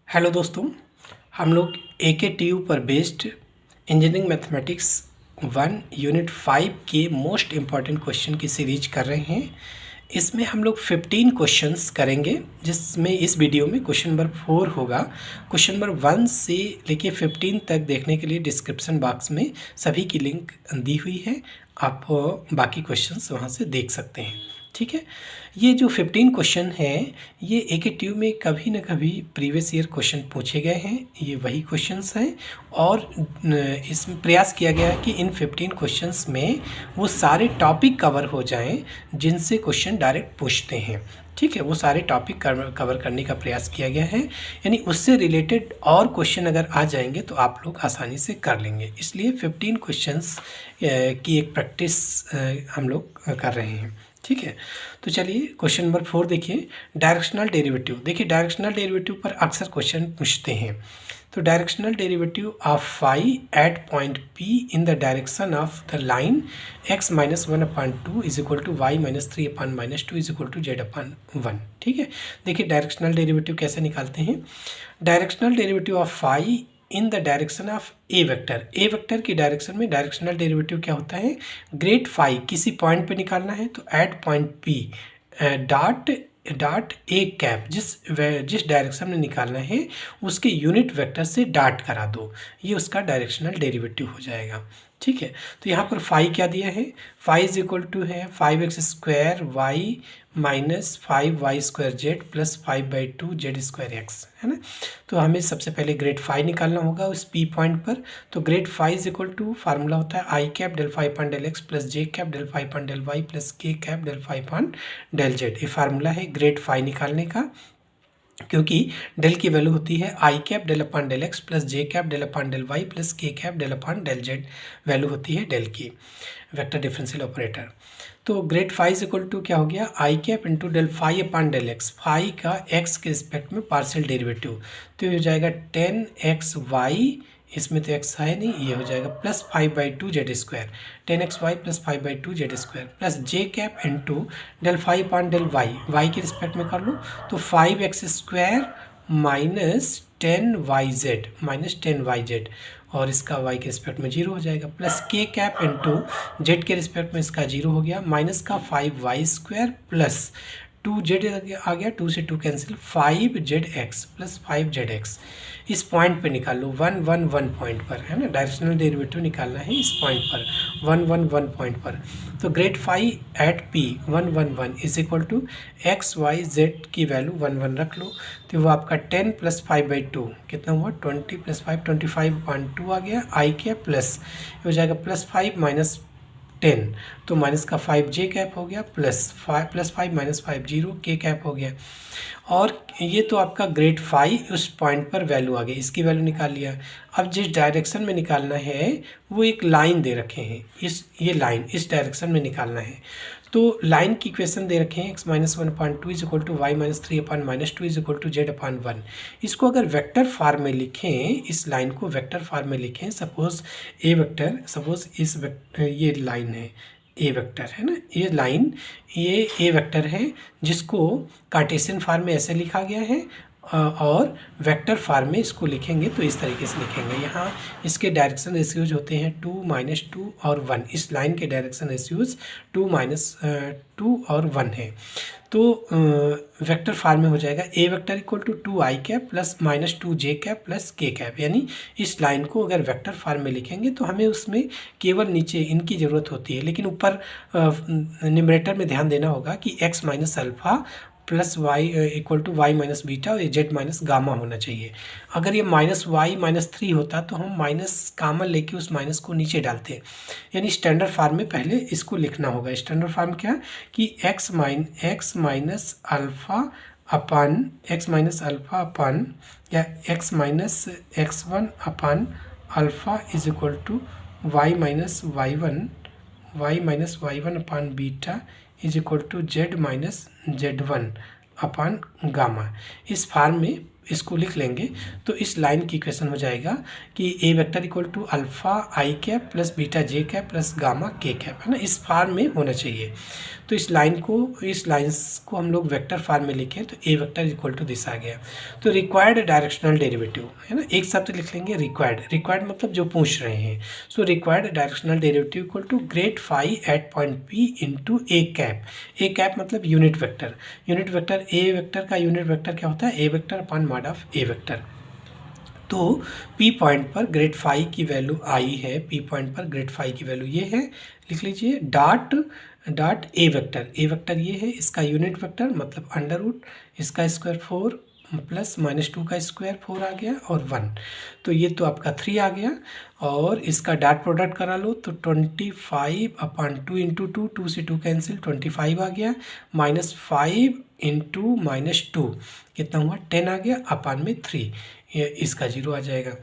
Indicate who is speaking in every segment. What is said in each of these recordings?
Speaker 1: Hello दोस्तों, हम लोग AKTU पर बेस्ड इंजीनियरिंग मैथमेटिक्स 1 यूनिट 5 के मोस्ट इम्पॉर्टेंट क्वेश्चन की सीरीज कर रहे हैं। इसमें हम लोग 15 क्वेश्चंस करेंगे, जिसमें इस वीडियो में क्वेश्चन नंबर 4 होगा। क्वेश्चन नंबर 1 से लेके 15 तक देखने के लिए डिस्क्रिप्शन बॉक्स में सभी की लिंक दी हुई है, आप बाकी क्वेश्चंस वहाँ से देख सकते हैं। ठीक है, ये जो 15 क्वेश्चन हैं ये AKTU में कभी न कभी प्रीवियस ईयर क्वेश्चन पूछे गए हैं, ये वही क्वेश्चंस हैं और इसमें प्रयास किया गया है कि इन 15 क्वेश्चंस में वो सारे टॉपिक कवर हो जाएं जिनसे क्वेश्चन डायरेक्ट पूछते हैं। ठीक है, वो सारे टॉपिक कवर करने का प्रयास किया गया है, यानी उससे रिलेटेड और क्वेश्चन अगर आ जाएंगे तो आप लोग आसानी से कर लेंगे। इसलिए 15 क्वेश्चंस की एक प्रैक्टिस हम लोग कर रहे हैं। ठीक है, तो चलिए क्वेश्चन नंबर 4 देखिए, डायरेक्शनल डेरिवेटिव। देखिए डायरेक्शनल डेरिवेटिव पर अक्सर क्वेश्चन पूछते हैं। तो directional derivative of phi at point P in the direction of the line x minus 1/2 is equal to y minus 3/-2 is equal to z/1। ठीक है, देखिए डायरेक्शनल डेरिवेटिव कैसे निकालते हैं। Directional derivative of phi in the direction of A vector, A vector की direction में directional derivative क्या होता है, ग्रेड फाई किसी पॉइंट पे निकालना है तो at point P dot a cap, जिस डायरेक्शन में निकालना है उसके यूनिट वेक्टर से डॉट करा दो, ये उसका डायरेक्शनल डेरिवेटिव हो जाएगा। ठीक है, तो यहाँ पर फाई क्या दिया है, फाई इज इक्वल टू है 5x² y minus 5y² z plus 5/2 z² x, है ना। तो हमें सबसे पहले ग्रेड फाई निकालना होगा उस P पॉइंट पर। तो grad phi is equal to formula होता है I cap del phi point del X plus J cap del phi point del Y plus K cap del phi point del Z. ये formula है grad phi निकालने का, क्योंकि del की value होती है I cap del upon del X plus J cap del upon del Y plus K cap del upon del Z, value होती है डेल की, वेक्टर डिफरेंशियल ऑपरेटर। तो grad phi is equal to क्या हो गया, I cap into del phi upon del X, phi का X के respect में पार्शियल डेरिवेटिव, तो ये हो जाएगा 10xy, इसमें तो x है नहीं, ये हो जाएगा plus 5/2 z², 10xy plus 5/2 z² plus J cap into del phi upon del Y, Y के रिस्पेक्ट में कर लो तो 5x² माइनस 10yz और इसका y के रिस्पेक्ट में 0 हो जाएगा, plus K cap into Z के रिस्पेक्ट में इसका 0 हो गया, माइनस का 5y² प्लस 2z आ गया, 2 से 2 कैंसिल, 5zx प्लस 5zx। इस पॉइंट पे निकाल लो 1 1 1 पॉइंट पर, है ना, डायरेक्शनल डेरिवेटिव निकालना है इस पॉइंट पर 1 1 1 पॉइंट पर। तो grad phi at P 1 1 1 is equal to x y z की वैल्यू 1 1 रख लो, तो वो आपका 10 प्लस 5/2 कितना हुआ, 20 प्लस 5 25/2 आ गया, आई के प्लस हो जाएगा प्लस 5 माइनस 10, तो माइनस का 5 कैप हो गया प्लस 5 माइनस 5 0 के कैप हो गया। और ये तो आपका ग्रेड फाई उस पॉइंट पर वैल्यू आ गई, इसकी वैल्यू निकाल लिया। अब जिस डायरेक्शन में निकालना है वो एक लाइन दे रखे हैं, ये लाइन इस डायरेक्शन में निकालना है, तो लाइन की इक्वेशन दे रखे हैं x minus 1/2 is equal to y minus 3/-2 is equal to z/1। इसको अगर वेक्टर फॉर्म में लिखें, इस लाइन को वेक्टर फॉर्म में लिखें, सपोज ए वेक्टर, सपोज ये लाइन है ए वेक्टर, है ना, ये लाइन ये ए वेक्टर है जिसको कार्टेशियन फॉर्म में ऐसे लिखा गया है, और वेक्टर फॉर्म में इसको लिखेंगे तो इस तरीके से लिखेंगे। यहाँ इसके डायरेक्शन रेशियोज होते हैं 2 -2 और 1, इस लाइन के डायरेक्शन रेशियोज 2 -2 और 1 है। तो वेक्टर फॉर्म में हो जाएगा A vector equal to 2 I cap plus -2 J cap plus K cap, यानी इस लाइन को अगर वेक्टर फॉर्म में लिखेंगे तो हमें उसमें केवल नीचे इनकी ज़रूरत होती है, लेकिन ऊपर न्यूमरेटर में ध्यान देना होगा कि x minus alpha plus y equal to y minus beta और जेड माइनस गामा होना चाहिए। अगर ये -y-3 होता तो हम माइनस कामन लेके उस माइनस को नीचे डालते, यानी स्टैंडर्ड फार्म में पहले इसको लिखना होगा। स्टैंडर्ड फार्म क्या कि x माइनस अल्फ़ा अपन या x minus x1 upon alpha is equal to y minus y1 upon beta is equal to z minus z1 upon gamma. इस फार्म में इसको लिख लेंगे तो इस लाइन की इक्वेशन हो जाएगा कि A vector equal to alpha I cap plus beta J cap plus gamma K cap, है ना, इस फॉर्म में होना चाहिए। तो इस लाइन्स को हम लोग वेक्टर फॉर्म में लिखें तो ए वेक्टर इक्वल टू दिस आ गया। तो रिक्वायर्ड डायरेक्शनल डेरिवेटिव, है ना, एक शब्द लिख लेंगे रिक्वायर्ड मतलब जो पूछ रहे हैं। So required directional derivative equal to grad phi at point P into A cap मतलब यूनिट वेक्टर ए वेक्टर का यूनिट वेक्टर क्या होता है, A vector upon mod of A vector. तो पी पॉइंट पर ग्रेड फाई की वैल्यू आई है, पी पॉइंट पर ग्रेड फाई की वैल्यू ये है, लिख लीजिए डॉट ए वेक्टर ये है, इसका यूनिट वेक्टर मतलब अंडर रूट इसका स्क्वायर 4 प्लस -2 का स्क्वायर 4 आ गया और 1, तो ये तो आपका 3 आ गया। और इसका डॉट प्रोडक्ट करा लो तो 25/2 इंटू 2 से 2 कैंसिल 25 आ गया, -5 इंटू -2 कितना हुआ 10 आ गया, अपान में 3 ये इसका 0 आ जाएगा।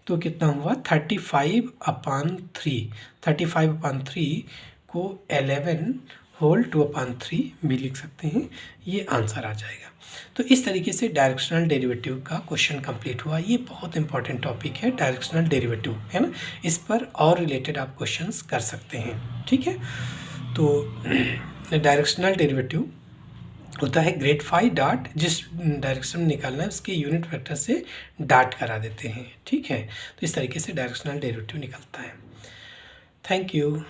Speaker 1: तो कितना हुआ 35/3 को 11 होल 2/3 भी लिख सकते हैं, ये आंसर आ जाएगा। तो इस तरीके से डायरेक्शनल डेरिवेटिव का क्वेश्चन कंप्लीट हुआ। ये बहुत इंपॉर्टेंट टॉपिक है डायरेक्शनल डेरिवेटिव, है ना, इस पर और रिलेटेड आप क्वेश्चंस कर सकते हैं, ठीक है। तो डायरेक्शनल डेरिवेटिव होता है ग्रेड फाई डॉट, जिस डायरेक्शन में निकालना है उसके यूनिट वेक्टर से डॉट करा देते हैं, ठीक है। तो इस तरीके से डायरेक्शनल डेरिवेटिव निकलता है। Thank you.